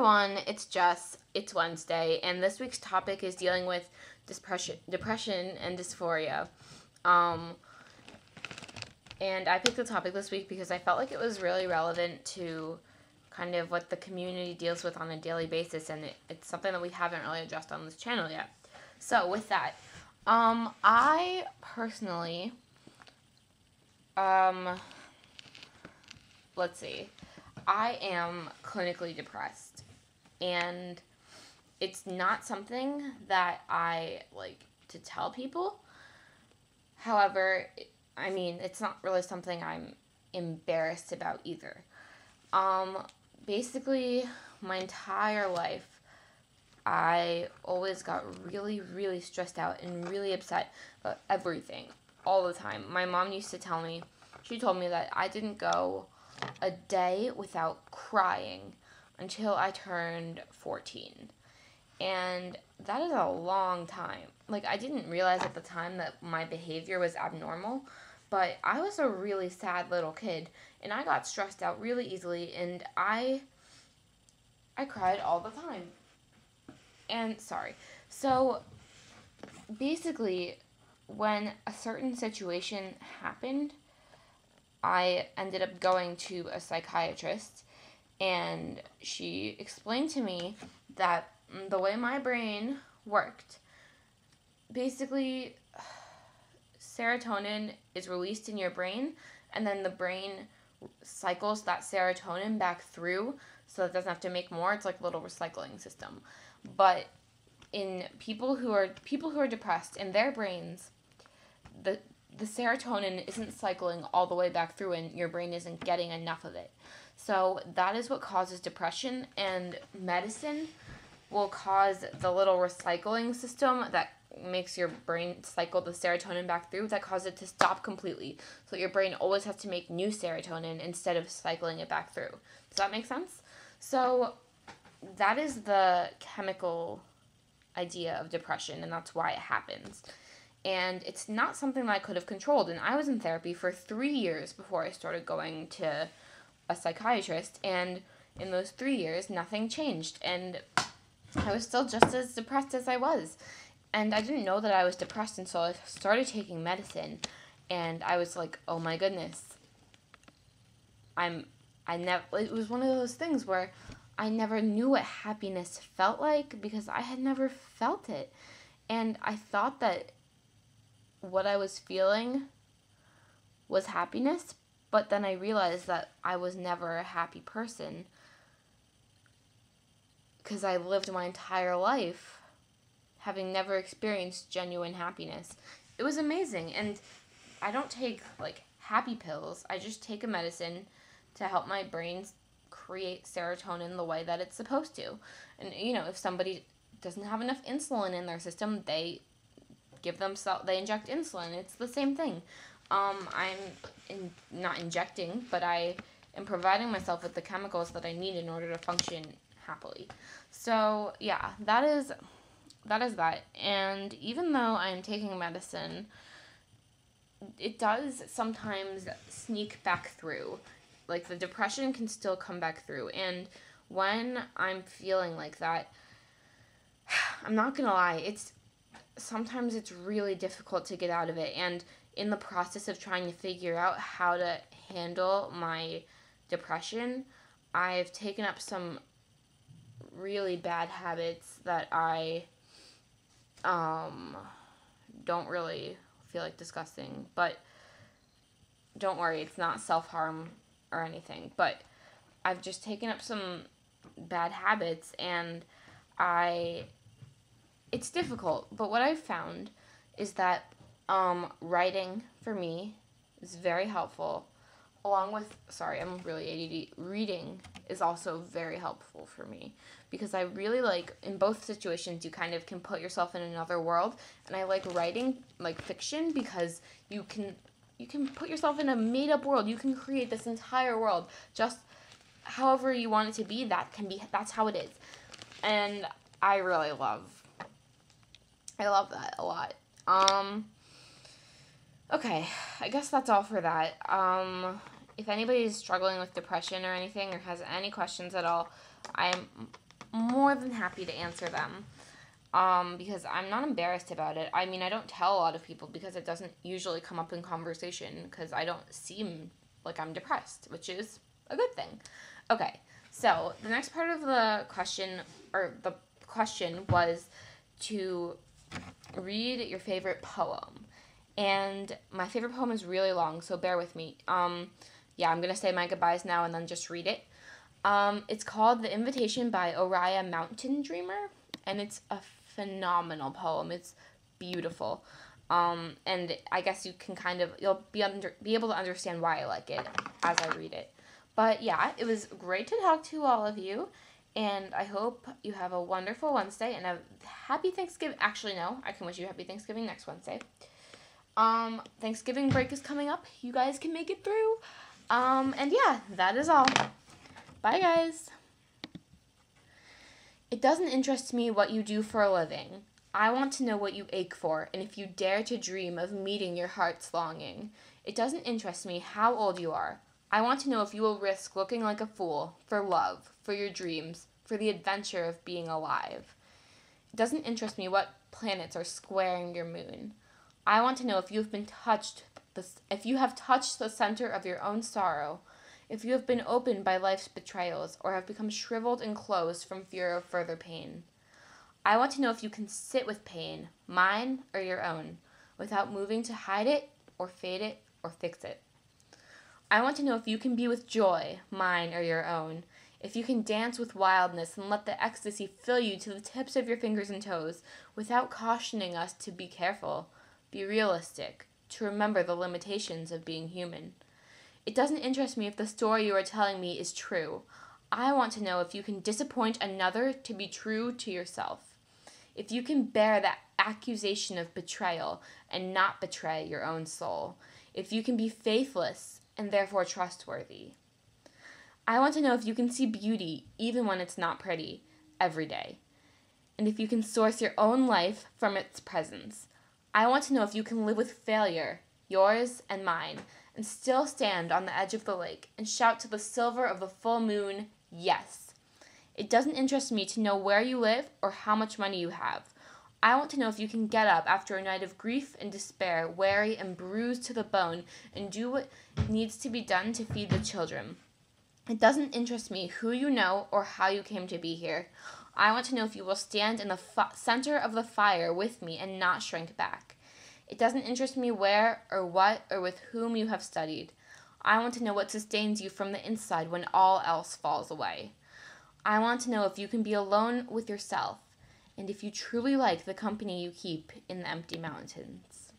everyone, it's Jess. It's Wednesday, and this week's topic is dealing with depression and dysphoria. And I picked the topic this week because I felt like it was really relevant to kind of what the community deals with on a daily basis, and it's something that we haven't really addressed on this channel yet. So with that, I personally, let's see, I am clinically depressed, and it's not something that I like to tell people. However, it's not really something I'm embarrassed about either. Basically, my entire life, I always got really, really stressed out and really upset about everything, all the time. My mom used to tell me, she told me that I didn't go a day without crying until I turned 14. And that is a long time. Like, I didn't realize at the time that my behavior was abnormal, but I was a really sad little kid, and I got stressed out really easily, and I cried all the time. And, so, basically, when a certain situation happened, I ended up going to a psychiatrist, and she explained to me that the way my brain worked, basically, serotonin is released in your brain, and then the brain cycles that serotonin back through so it doesn't have to make more. It's like a little recycling system. But in people who are depressed, in their brains, the serotonin isn't cycling all the way back through, and your brain isn't getting enough of it. So that is what causes depression, and medicine will cause the little recycling system that makes your brain cycle the serotonin back through, that causes it to stop completely. So your brain always has to make new serotonin instead of cycling it back through. Does that make sense? So that is the chemical idea of depression, and that's why it happens. And it's not something that I could have controlled. And I was in therapy for 3 years before I started going to a psychiatrist. And in those 3 years, nothing changed. And I was still just as depressed as I was. And I didn't know that I was depressed until I started taking medicine. And I was like, oh my goodness. It was one of those things where I never knew what happiness felt like because I had never felt it. And I thought that what I was feeling was happiness, but then I realized that I was never a happy person because I lived my entire life having never experienced genuine happiness. It was amazing, and I don't take, happy pills. I just take a medicine to help my brain create serotonin the way that it's supposed to. And, if somebody doesn't have enough insulin in their system, they inject insulin. It's the same thing. I'm not injecting, but I am providing myself with the chemicals that I need in order to function happily. So, yeah, that is that. And even though I'm taking medicine, it does sometimes sneak back through. Like, the depression can still come back through. And when I'm feeling like that, I'm not gonna lie, sometimes it's really difficult to get out of it. And in the process of trying to figure out how to handle my depression, I've taken up some really bad habits that I don't really feel like discussing. But don't worry, it's not self-harm or anything. But I've just taken up some bad habits, and it's difficult, but what I've found is that writing, for me, is very helpful, along with, I'm really ADD, reading is also very helpful for me, because I really in both situations, you kind of can put yourself in another world, and I like writing, fiction, because you can put yourself in a made-up world. You can create this entire world, just however you want it to be, that's how it is, and I really love that a lot. Okay, I guess that's all for that. If anybody's struggling with depression or anything, or has any questions at all, I'm more than happy to answer them. Because I'm not embarrassed about it. I mean, I don't tell a lot of people because it doesn't usually come up in conversation because I don't seem like I'm depressed, which is a good thing. Okay, so the next part of the question was to read your favorite poem. And my favorite poem is really long, so bear with me. Yeah, I'm going to say my goodbyes now and then just read it. It's called The Invitation by Oriah Mountain Dreamer, and it's a phenomenal poem. It's beautiful. And I guess you can you'll be able to understand why I like it as I read it. But yeah, it was great to talk to all of you, and I hope you have a wonderful Wednesday and a happy Thanksgiving. Actually, no, I can wish you happy Thanksgiving next Wednesday. Thanksgiving break is coming up. You guys can make it through. And yeah, that is all. Bye, guys. It doesn't interest me what you do for a living. I want to know what you ache for, and if you dare to dream of meeting your heart's longing. It doesn't interest me how old you are. I want to know if you will risk looking like a fool for love, for your dreams, for the adventure of being alive. It doesn't interest me what planets are squaring your moon. I want to know if you have touched the center of your own sorrow, if you have been opened by life's betrayals, or have become shriveled and closed from fear of further pain. I want to know if you can sit with pain, mine or your own, without moving to hide it, or fade it, or fix it. I want to know if you can be with joy, mine or your own, if you can dance with wildness and let the ecstasy fill you to the tips of your fingers and toes, without cautioning us to be careful, be realistic, to remember the limitations of being human. It doesn't interest me if the story you are telling me is true. I want to know if you can disappoint another to be true to yourself. If you can bear that accusation of betrayal and not betray your own soul. If you can be faithless and therefore trustworthy. I want to know if you can see beauty, even when it's not pretty, every day. And if you can source your own life from its presence. I want to know if you can live with failure, yours and mine, and still stand on the edge of the lake and shout to the silver of the full moon, yes. It doesn't interest me to know where you live or how much money you have. I want to know if you can get up after a night of grief and despair, weary and bruised to the bone, and do what needs to be done to feed the children. It doesn't interest me who you know or how you came to be here. I want to know if you will stand in the center of the fire with me and not shrink back. It doesn't interest me where or what or with whom you have studied. I want to know what sustains you from the inside when all else falls away. I want to know if you can be alone with yourself, and if you truly like the company you keep in the empty mountains.